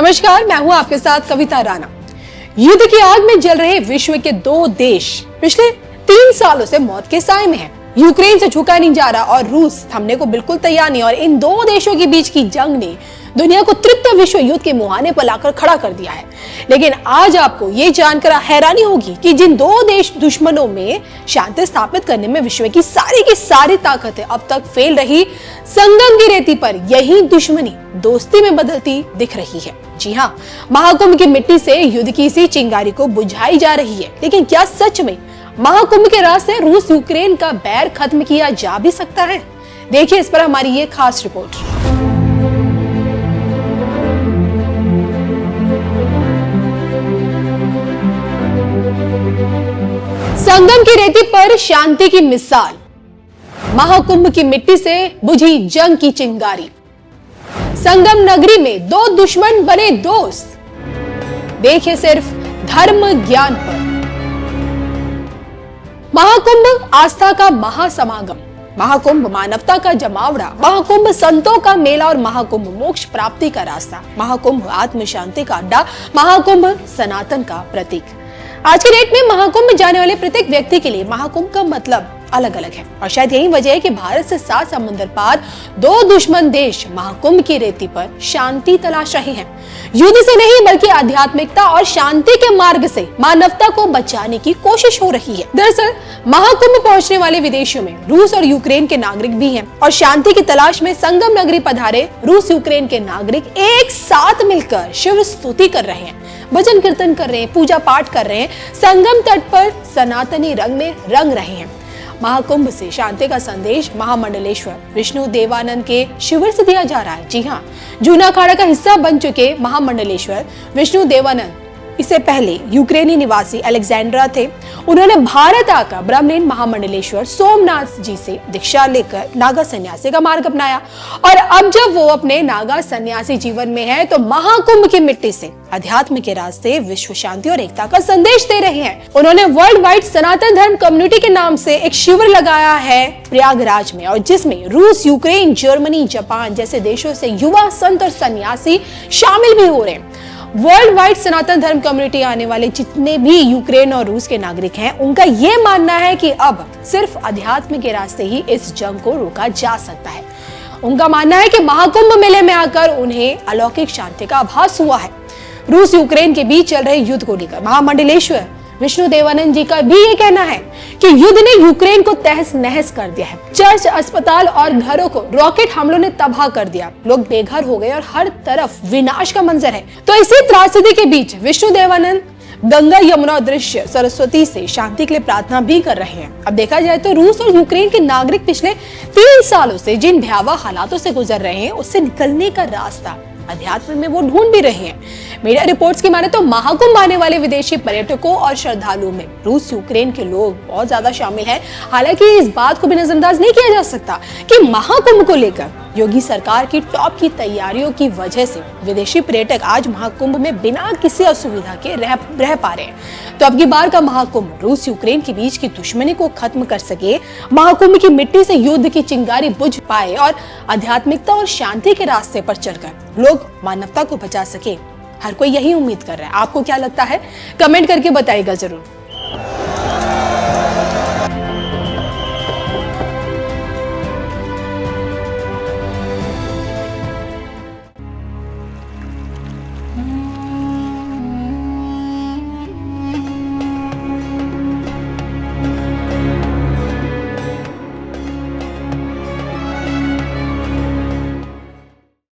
नमस्कार, मैं हूं आपके साथ कविता राणा। युद्ध की आग में जल रहे विश्व के दो देश पिछले 3 सालों से मौत के साए में हैं। यूक्रेन से झुका नहीं जा रहा और रूस थमने को बिल्कुल तैयार नहीं। और इन दो देशों के बीच की जंग ने दुनिया को तृतीय विश्व युद्ध के मुहाने पर लाकर खड़ा कर दिया है। लेकिन आज आपको ये जानकर हैरानी होगी कि जिन दो देश दुश्मनों में शांति स्थापित करने में विश्व की सारी ताकतें अब तक फेल रही, संगम की रेती पर यही दुश्मनी दोस्ती में बदलती दिख रही है। जी हाँ, महाकुंभ की मिट्टी से युद्ध की इसी चिंगारी को बुझाई जा रही है। लेकिन क्या सच में महाकुंभ के रास्ते रूस यूक्रेन का बैर खत्म किया जा भी सकता है? देखिए इस पर हमारी ये खास रिपोर्ट। संगम की रेती पर शांति की मिसाल, महाकुंभ की मिट्टी से बुझी जंग की चिंगारी। संगम नगरी में दो दुश्मन बने दोस्त, देखिए सिर्फ धर्म ज्ञान पर। महाकुंभ आस्था का महासमागम, महाकुंभ मानवता का जमावड़ा, महाकुंभ संतों का मेला और महाकुंभ मोक्ष प्राप्ति का रास्ता, महाकुंभ आत्म शांति का अड्डा, महाकुंभ सनातन का प्रतीक। आज की डेट में महाकुंभ जाने वाले प्रत्येक व्यक्ति के लिए महाकुंभ का मतलब अलग अलग है और शायद यही वजह है कि भारत से 7 समुद्र पार दो दुश्मन देश महाकुंभ की रेती पर शांति तलाश रहे हैं। युद्ध से नहीं बल्कि आध्यात्मिकता और शांति के मार्ग से मानवता को बचाने की कोशिश हो रही है। दरअसल महाकुंभ पहुंचने वाले विदेशियों में रूस और यूक्रेन के नागरिक भी हैं और शांति की तलाश में संगम नगरी पधारे रूस यूक्रेन के नागरिक एक साथ मिलकर शिव स्तुति कर रहे हैं, भजन कीर्तन कर रहे हैं, पूजा पाठ कर रहे हैं, संगम तट पर सनातनी रंग में रंग रहे हैं। महाकुंभ से शांति का संदेश महामंडलेश्वर विष्णु देवानंद के शिविर से दिया जा रहा है। जी हाँ, जूना अखाड़ा का हिस्सा बन चुके महामंडलेश्वर विष्णु देवानंद इससे पहले यूक्रेनी निवासी अलेक्जेंड्रा थे। उन्होंने भारत आकर ब्रह्मलीन महामंडलेश्वर सोमनाथ जी से दीक्षा लेकर नागा सन्यासी का मार्ग अपनाया और अब जब वो अपने नागा सन्यासी जीवन में है तो महाकुंभ की मिट्टी से अध्यात्म के रास्ते विश्व शांति और एकता का संदेश दे रहे हैं। उन्होंने वर्ल्ड वाइड सनातन धर्म कम्युनिटी के नाम से एक शिविर लगाया है प्रयागराज में और जिसमें रूस, यूक्रेन, जर्मनी, जापान जैसे देशों से युवा संत और सन्यासी शामिल भी हो रहे हैं। वर्ल्ड वाइड सनातन धर्म कम्युनिटी आने वाले जितने भी यूक्रेन और रूस के नागरिक हैं, उनका यह मानना है कि अब सिर्फ अध्यात्म के रास्ते ही इस जंग को रोका जा सकता है। उनका मानना है कि महाकुंभ मेले में आकर उन्हें अलौकिक शांति का आभास हुआ है। रूस यूक्रेन के बीच चल रहे युद्ध को लेकर महामंडलेश्वर विष्णु देवानंद जी का भी ये कहना है कि युद्ध ने यूक्रेन को तहस नहस कर दिया है। चर्च, अस्पताल और घरों को रॉकेट हमलों ने तबाह कर दिया, लोग बेघर हो गए और हर तरफ विनाश का मंजर है। तो इसी त्रासदी के बीच विष्णु देवानंद गंगा, यमुना और दृश्य सरस्वती से शांति के लिए प्रार्थना भी कर रहे हैं। अब देखा जाए तो रूस और यूक्रेन के नागरिक पिछले 3 सालों से जिन भयावह हालातों से गुजर रहे हैं उससे निकलने का रास्ता अध्यात्म में वो ढूंढ भी रहे हैं। मीडिया रिपोर्ट्स की माने तो महाकुंभ आने वाले विदेशी पर्यटकों और श्रद्धालुओं में रूस यूक्रेन के लोग बहुत ज्यादा शामिल हैं। हालांकि इस बात को भी नजरअंदाज नहीं किया जा सकता कि महाकुंभ को लेकर योगी सरकार की टॉप की तैयारियों की वजह से विदेशी पर्यटक आज महाकुंभ में बिना किसी असुविधा के रह पा रहे हैं। तो अब की बार का महाकुंभ रूस यूक्रेन के बीच की दुश्मनी को खत्म कर सके, महाकुंभ की मिट्टी से युद्ध की चिंगारी बुझ पाए और आध्यात्मिकता और शांति के रास्ते पर चलकर लोग मानवता को बचा सके। हर कोई यही उम्मीद कर रहा है। आपको क्या लगता है? कमेंट करके बताइएगा जरूर।